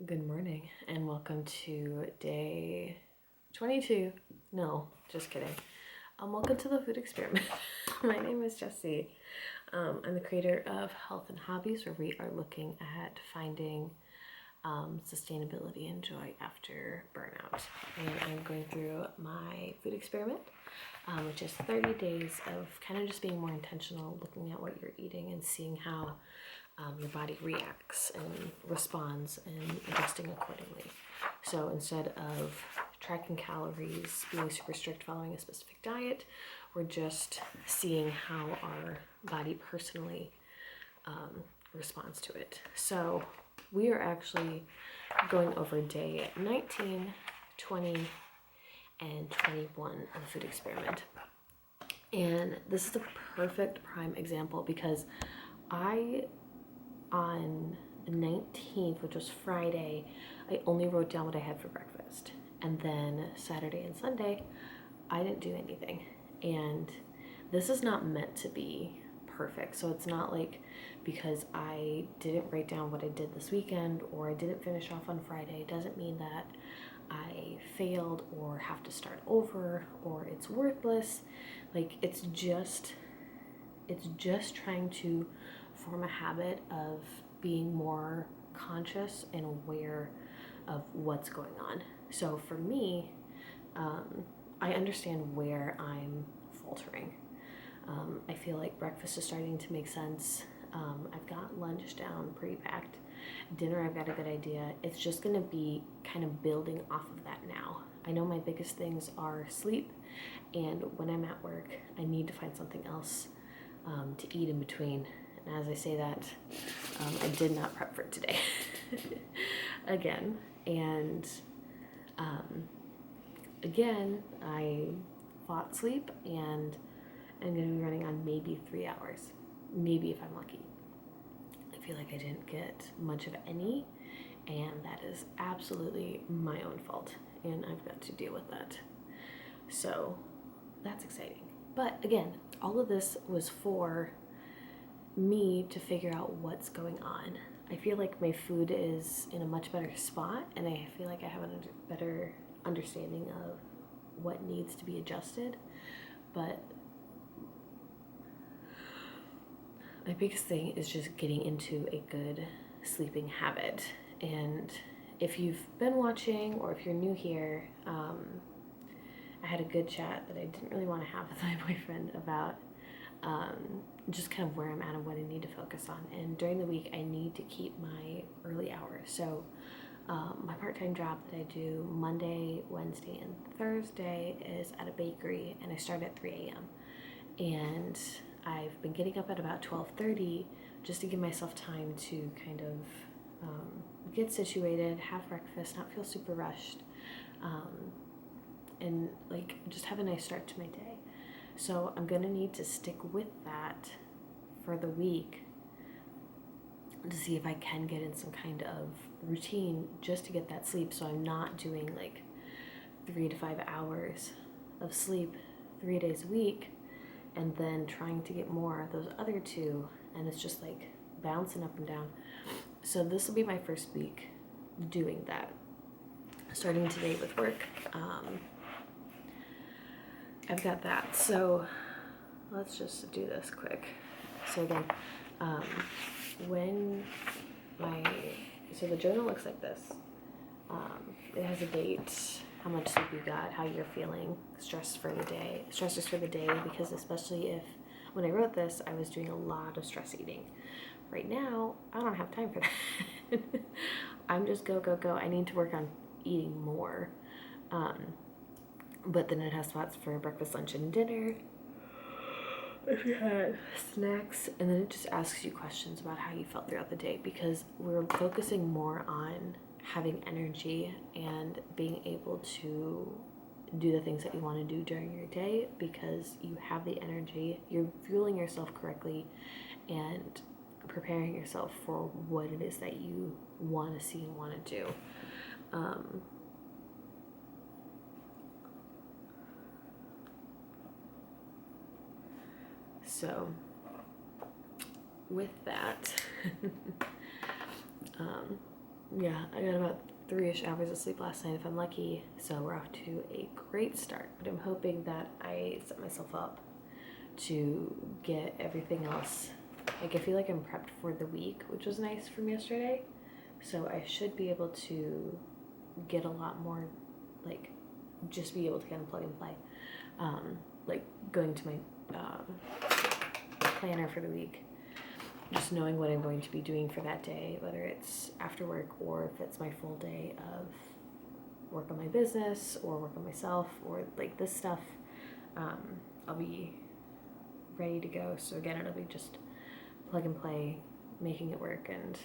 Good morning and welcome to day 22. No, just kidding. Welcome to the food experiment. My name is Jessie. I'm the creator of Health and Hobbies, where we are looking at finding sustainability and joy after burnout. And I'm going through my food experiment, which is 30 days of kind of just being more intentional, looking at what you're eating and seeing how your body reacts and responds and adjusting accordingly. So instead of tracking calories, being super strict following a specific diet, we're just seeing how our body personally responds to it. So we are actually going over day 19, 20, and 21 of the food experiment. And this is the perfect prime example because on the 19th, which was Friday, I only wrote down what I had for breakfast. And then Saturday and Sunday, I didn't do anything. And this is not meant to be perfect. So it's not like because I didn't write down what I did this weekend or I didn't finish off on Friday, it doesn't mean that I failed or have to start over or it's worthless. Like it's just trying to form a habit of being more conscious and aware of what's going on. So for me, I understand where I'm faltering. I feel like breakfast is starting to make sense. I've got lunch down pretty packed. Dinner, I've got a good idea. It's just gonna be kind of building off of that now. I know my biggest things are sleep, and when I'm at work, I need to find something else to eat in between. And as I say that, I did not prep for today again. And again, I fought sleep and I'm going to be running on maybe 3 hours, maybe if I'm lucky. I feel like I didn't get much of any, and that is absolutely my own fault, and I've got to deal with that. So that's exciting. But again, all of this was for me to figure out what's going on. I feel like my food is in a much better spot, and I feel like I have a better understanding of what needs to be adjusted. But my biggest thing is just getting into a good sleeping habit. And if you've been watching or if you're new here, I had a good chat that I didn't really want to have with my boyfriend about just kind of where I'm at and what I need to focus on. And during the week, I need to keep my early hours. So my part-time job that I do Monday, Wednesday, and Thursday is at a bakery, and I start at 3 a.m. And I've been getting up at about 12:30 just to give myself time to kind of get situated, have breakfast, not feel super rushed, and like just have a nice start to my day. So I'm gonna need to stick with that for the week to see if I can get in some kind of routine just to get that sleep, so I'm not doing like 3 to 5 hours of sleep 3 days a week and then trying to get more of those other two, and it's just like bouncing up and down. So this will be my first week doing that, starting today with work. I've got that. So let's just do this quick. So then so the journal looks like this. It has a date, how much sleep you got, how you're feeling, stresses for the day, because especially if when I wrote this, I was doing a lot of stress eating. Right now, I don't have time for that. I'm just go, go, go. I need to work on eating more. But then it has spots for breakfast, lunch, and dinner. If you had snacks, and then it just asks you questions about how you felt throughout the day, because we're focusing more on having energy and being able to do the things that you want to do during your day because you have the energy, you're fueling yourself correctly, and preparing yourself for what it is that you want to see and want to do. So with that, yeah, I got about 3-ish hours of sleep last night if I'm lucky, so we're off to a great start. But I'm hoping that I set myself up to get everything else. Like, I feel like I'm prepped for the week, which was nice from yesterday. So I should be able to get a lot more, like, just be able to kind of plug and play. Like, going to my planner for the week, just knowing what I'm going to be doing for that day, whether it's after work or if it's my full day of work on my business or work on myself or like this stuff, I'll be ready to go. So again, it'll be just plug and play, making it work, and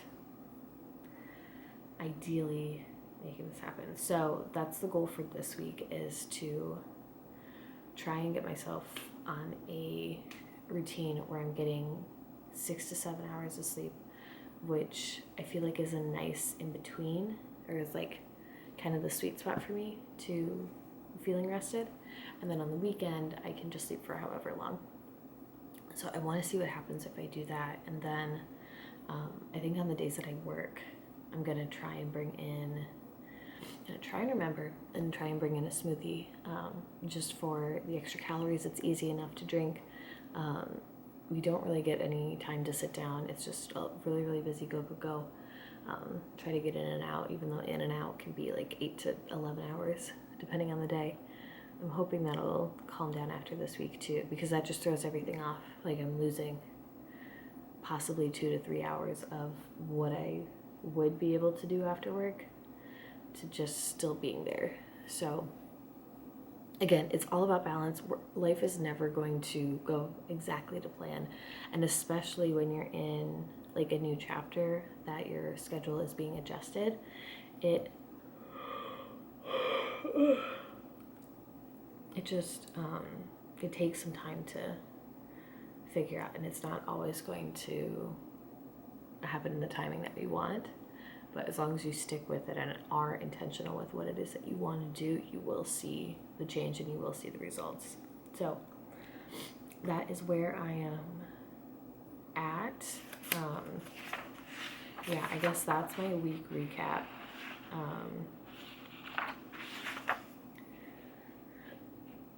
ideally making this happen. So that's the goal for this week, is to try and get myself on a routine where I'm getting 6 to 7 hours of sleep, which I feel like is a nice in between, or is like kind of the sweet spot for me to feeling rested. And then on the weekend, I can just sleep for however long. So I want to see what happens if I do that. And then I think on the days that I work, I'm going to try and bring in, try and remember and try and bring in a smoothie, just for the extra calories. It's easy enough to drink. We don't really get any time to sit down. It's just a really, really busy go. Try to get in and out, even though in and out can be like 8 to 11 hours, depending on the day. I'm hoping that'll calm down after this week too, because that just throws everything off. Like, I'm losing possibly 2 to 3 hours of what I would be able to do after work to just still being there. So again, it's all about balance. Life is never going to go exactly to plan, and especially when you're in like a new chapter that your schedule is being adjusted, it just it takes some time to figure out, and it's not always going to happen in the timing that we want. But as long as you stick with it and are intentional with what it is that you want to do, you will see the change and you will see the results. So that is where I am at. Yeah, I guess that's my week recap.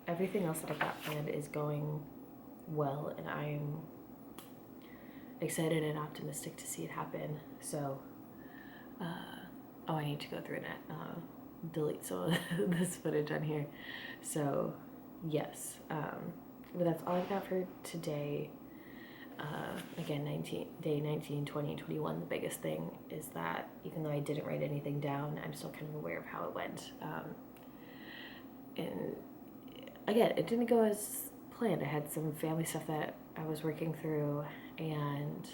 Everything else that I've got planned is going well, and I'm excited and optimistic to see it happen. So I need to go through and delete some of this footage on here. So yes, but that's all I've got for today. Again, day 19, 20, 21, the biggest thing is that even though I didn't write anything down, I'm still kind of aware of how it went. And again, it didn't go as planned. I had some family stuff that I was working through, and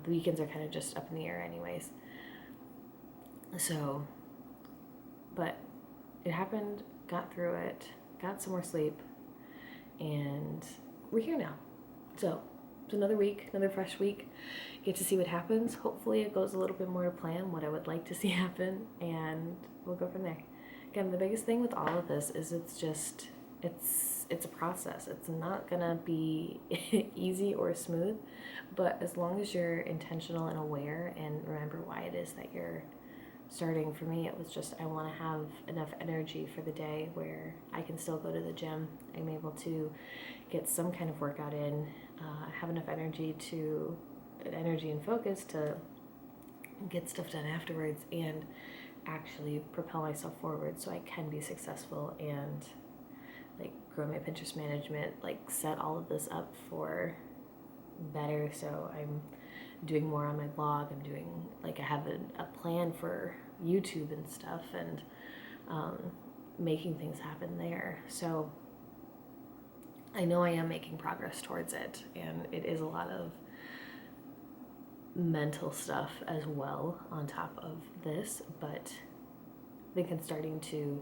the weekends are kind of just up in the air anyways. So, but it happened, got through it, got some more sleep, and we're here now. So it's another week, another fresh week. Get to see what happens. Hopefully it goes a little bit more to plan, what I would like to see happen, and we'll go from there. Again, the biggest thing with all of this is it's a process. It's not gonna be easy or smooth, but as long as you're intentional and aware and remember why it is that you're starting. For me, it was just, I want to have enough energy for the day where I can still go to the gym. I'm able to get some kind of workout in, have enough energy and focus to get stuff done afterwards and actually propel myself forward so I can be successful and like grow my Pinterest management, like set all of this up for better. So I'm doing more on my blog. I'm doing, like, I have a plan for YouTube and stuff, and making things happen there. So I know I am making progress towards it, and it is a lot of mental stuff as well on top of this, but I think I'm starting to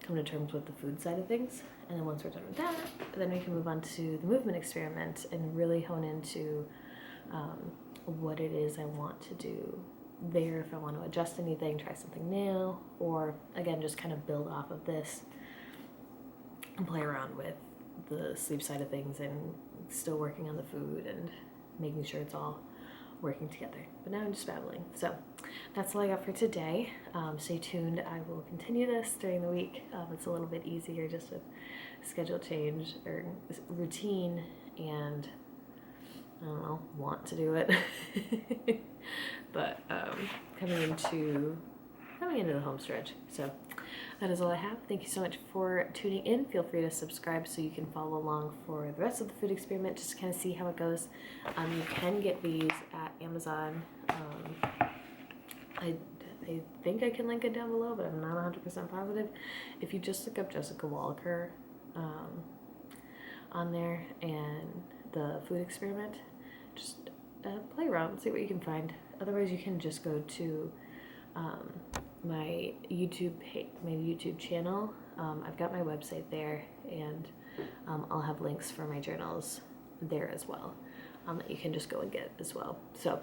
come to terms with the food side of things. And then once we're done with that, then we can move on to the movement experiment and really hone into what it is I want to do there, if I want to adjust anything, try something new, or again, just kind of build off of this and play around with the sleep side of things and still working on the food and making sure it's all working together. But now I'm just babbling. So that's all I got for today. Stay tuned. I will continue this during the week. It's a little bit easier, just a schedule change or routine, and I don't know, want to do it. But coming into the home stretch. So that is all I have. Thank you so much for tuning in. Feel free to subscribe so you can follow along for the rest of the food experiment, just to kind of see how it goes. You can get these at Amazon. I think I can link it down below, but I'm not 100% positive. If you just look up Jessica Walker on there and the food experiment, just play around, see what you can find. Otherwise, you can just go to my YouTube channel. I've got my website there, and I'll have links for my journals there as well, that you can just go and get as well. So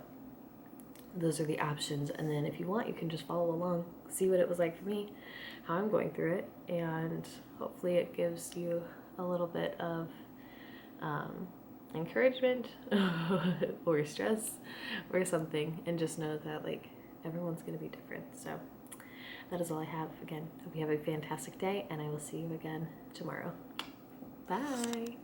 those are the options, and then if you want, you can just follow along, see what it was like for me, how I'm going through it, and hopefully it gives you a little bit of encouragement or stress or something, and just know that like everyone's gonna be different. So that is all I have. Again, hope you have a fantastic day, and I will see you again tomorrow. Bye.